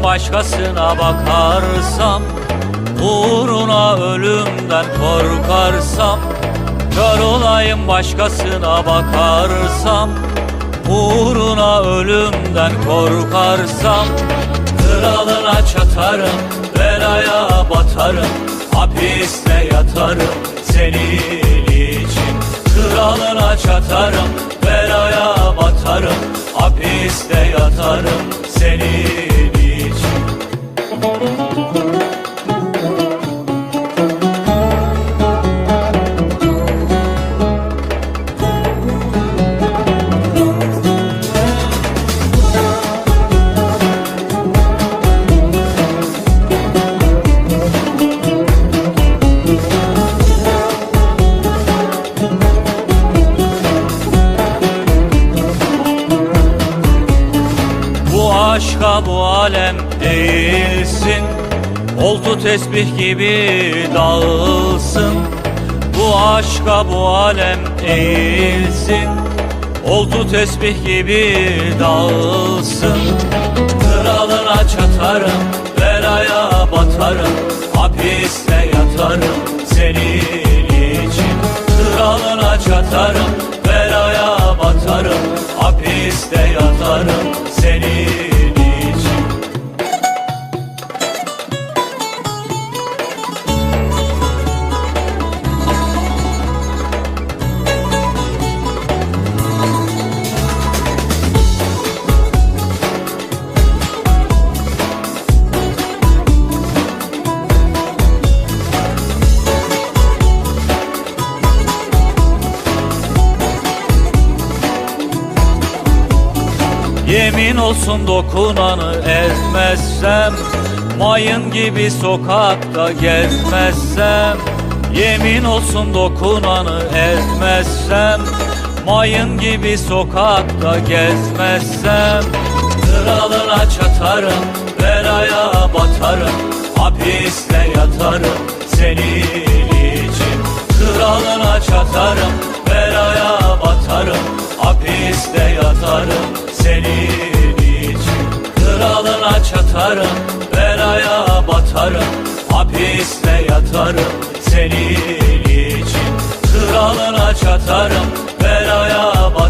başkasına bakarsam, uğruna ölümden korkarsam, kör olayım başkasına bakarsam, uğruna ölümden korkarsam, kralına çatarım, belaya batarım, hapiste yatarım senin için. Kralına çatarım, belaya batarım, hapiste yatarım senin için. Aşka bu alem değilsin, oldu tesbih gibi dağılsın. Bu aşka bu alem değilsin, oldu tesbih gibi dağılsın. Kralına çatarım, belaya batarım, hapiste yatarım senin için. Kralına çatarım, belaya batarım, hapiste yatarım senin için. Yemin olsun dokunanı ezmezsem, mayın gibi sokakta gezmezsem. Yemin olsun dokunanı ezmezsem, mayın gibi sokakta gezmezsem. Kralına çatarım, belaya batarım, hapiste yatarım senin için. Kralına çatarım, belaya batarım, hapiste yatarım senin için. Kralına çatarım, belaya batarım, hapiste yatarım senin için. Kralına çatarım, belaya batarım,